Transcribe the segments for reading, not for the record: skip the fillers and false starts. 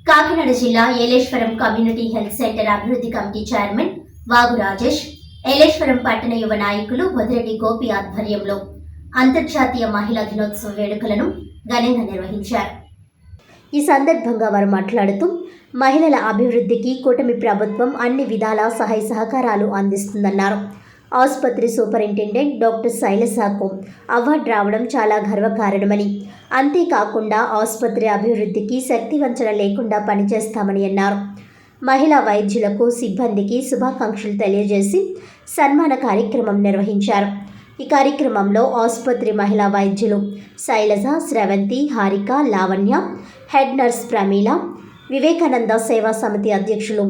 కాకినాడ జిల్లా Yeleswaram community health centre అభివృద్ధి committee chairman వాగు రాజేష్, ఏలేశ్వరం పట్టణ యువ నాయకులు బొదిరెడ్డి గోపి ఆధ్వర్యంలో అంతర్జాతీయ మహిళా దినోత్సవ వేడుకలను ఘనంగా నిర్వహించారు. ఈ సందర్భంగా వారు మాట్లాడుతూ మహిళల అభివృద్ధికి కూటమి ప్రభుత్వం అన్ని విధాల సహాయ సహకారాలు అందిస్తుందన్నారు. ఆసుపత్రి సూపరింటెండెంట్ డాక్టర్ శైలజకు అవార్డు రావడం చాలా గర్వకారణమని, అంతేకాకుండా ఆసుపత్రి అభివృద్ధికి శక్తివంచన లేకుండా పనిచేస్తామని అన్నారు. మహిళా వైద్యులకు సిబ్బందికి శుభాకాంక్షలు తెలియజేసి సన్మాన కార్యక్రమం నిర్వహించారు. ఈ కార్యక్రమంలో ఆసుపత్రి మహిళా వైద్యులు శైలజ, స్రవంతి, హారిక, లావణ్య, హెడ్ నర్స్ ప్రమీల, వివేకానంద సేవా సమితి అధ్యక్షులు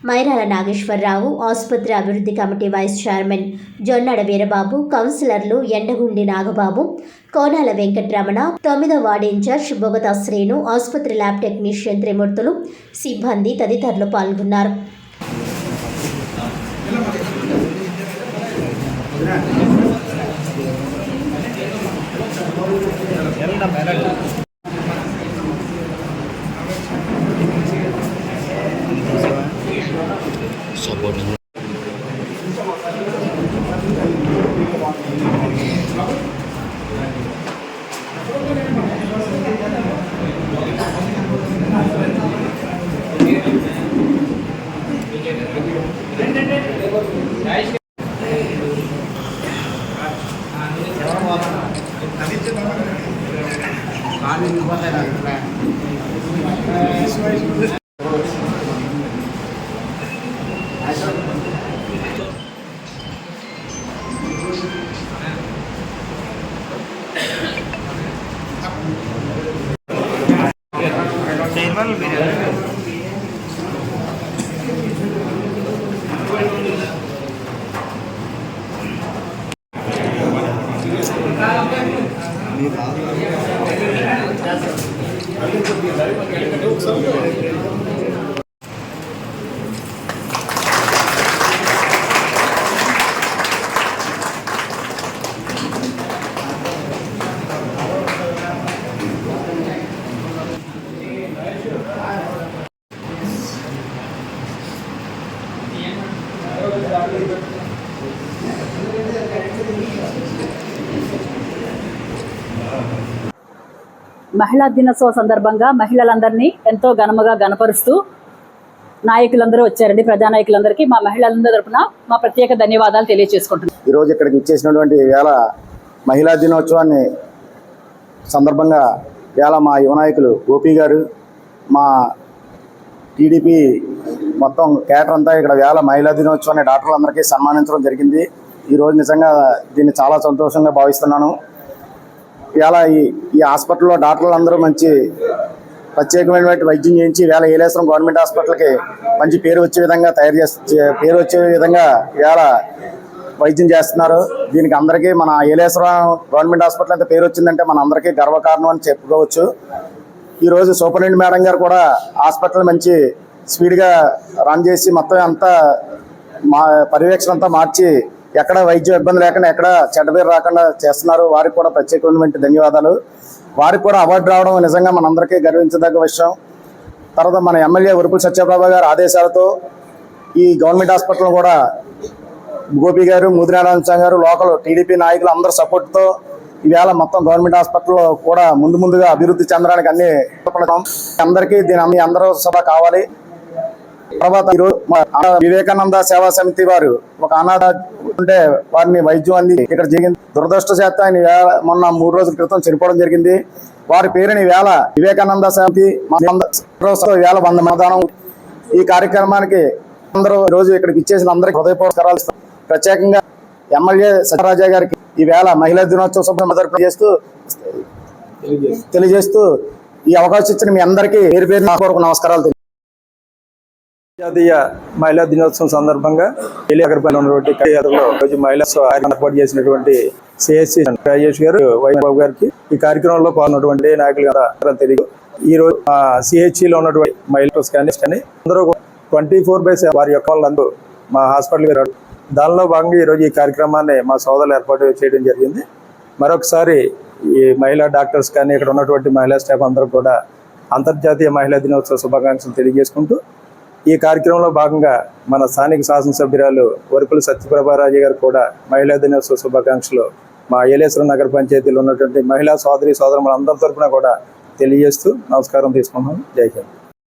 మైరాల నాగేశ్వరరావు, ఆసుపత్రి అభివృద్ధి committee vice chairman Jonnada Veerababu, కౌన్సిలర్లు ఎండగుండి నాగబాబు, కోనాల వెంకటరమణ, 9వ వార్డు ఇన్ఛార్జ్ బొగతా శ్రీను, ఆసుపత్రి ల్యాబ్ టెక్నీషియన్ త్రిమూర్తులు, సిబ్బంది తదితరులు పాల్గొన్నారు. మహిళా దినోత్సవ సందర్భంగా మహిళలందరినీ ఎంతో ఘనముగా గణపరుస్తూ నాయకులందరూ వచ్చారండి. ప్రజానాయకులందరికీ మా మహిళలందరి తరపున మా ప్రత్యేక ధన్యవాదాలు తెలియజేసుకుంటున్నాం. ఈరోజు ఇక్కడికి ఇచ్చేసినటువంటి వేళ మహిళా దినోత్సవాన్ని సందర్భంగా వేళ మా యువ నాయకులు గోపి గారు, మా టీడీపీ మొత్తం కేటర్ అంతా ఇక్కడ వేళ మహిళా దినోత్సవాన్ని డాక్టర్లందరికీ సన్మానించడం జరిగింది. ఈరోజు నిజంగా దీన్ని చాలా సంతోషంగా భావిస్తున్నాను. ఇవాళ ఈ హాస్పిటల్లో డాక్టర్లు అందరూ మంచి ప్రత్యేకమైన వైద్యం చేయించి వేళ ఏలేశ్వరం గవర్నమెంట్ హాస్పిటల్కి మంచి పేరు వచ్చే విధంగా ఇవాళ వైద్యం చేస్తున్నారు. దీనికి అందరికీ మన ఏలేశ్వరం గవర్నమెంట్ హాస్పిటల్ ఎంత పేరు వచ్చిందంటే మన అందరికీ గర్వకారణం అని చెప్పుకోవచ్చు. ఈరోజు సూపరింటెండెంట్ మేడం గారు కూడా హాస్పిటల్ మంచి స్పీడ్గా రన్ చేసి మొత్తం అంతా పర్యవేక్షణ అంతా మార్చి ఎక్కడ వైద్య ఇబ్బంది లేకుండా ఎక్కడ చెడ్డ పేరు రాకుండా చేస్తున్నారు. వారికి కూడా ప్రత్యేకమైన ధన్యవాదాలు. వారికి కూడా అవార్డు రావడం నిజంగా మనందరికీ గర్వించదగ్గ విషయం. తర్వాత మన ఎమ్మెల్యే ఉరుపుల సత్యప్రభ గారి ఆదేశాలతో ఈ గవర్నమెంట్ హాస్పిటల్ కూడా గోపి గారు, ముదిరాజ గారు, లోకల్ టీడీపీ నాయకులు అందరూ సపోర్ట్తో ఈవేళ మొత్తం గవర్నమెంట్ హాస్పిటల్లో కూడా ముందుగా అభివృద్ధి చెందడానికి అన్ని అందరికీ దీని అందరూ సభ కావాలి. తర్వాత ఈరోజు వివేకానంద సేవా సమితి వారు ఒక అనాథ ఉంటే వారిని వైద్యం అంది ఇక్కడ జరిగింది. దురదృష్టశాత్తు ఆయన మొన్న 3 రోజుల క్రితం చనిపోవడం జరిగింది. వారి పేరుని వేళ వివేకానంద సమితి వేళ 100 మతదానం. ఈ కార్యక్రమానికి అందరూ రోజు ఇక్కడికి ఇచ్చేసిన అందరికీ హృదయపూర్వకాలు ఇస్తాం. ప్రత్యేకంగా ఎమ్మెల్యే సత్యరాజా గారికి ఈ వేళ మహిళా దినోత్సవ శుభాకాంక్షలు తెలియజేస్తూ ఈ అవకాశం ఇచ్చిన మీ అందరికీ పేరు పూర్వక నమస్కారాలు. జాతీయ మహిళా దినోత్సవం సందర్భంగా రోజు మహిళా ఏర్పాటు చేసినటువంటి సిఎస్సి రాజేష్ గారు, వైబాబు గారికి ఈ కార్యక్రమంలో పాల్గొన్నటువంటి నాయకులు తెలియదు. ఈ రోజు సిహెచ్సిలో ఉన్నటువంటి మహిళలు కానీ అందరూ 24/7 వారి యొక్క వాళ్ళందరూ మా హాస్పిటల్కి రాడు. దానిలో భాగంగా ఈరోజు ఈ కార్యక్రమాన్ని మా సోదరులు ఏర్పాటు చేయడం జరిగింది. మరొకసారి ఈ మహిళా డాక్టర్స్ కానీ ఇక్కడ ఉన్నటువంటి మహిళా స్టాఫ్ అందరూ కూడా అంతర్జాతీయ మహిళా దినోత్సవ శుభాకాంక్షలు తెలియజేసుకుంటూ ఈ కార్యక్రమంలో భాగంగా మన స్థానిక శాసనసభ్యురాలు వరుపుల సత్యప్రభారాజు గారు కూడా మహిళా దినోత్సవ శుభాకాంక్షలు మా ఏలేశ్వరం నగర పంచాయతీలో ఉన్నటువంటి మహిళా సోదరి సోదరులందరి తరఫున కూడా తెలియజేస్తూ నమస్కారం తీసుకున్నాం. జై హింద్.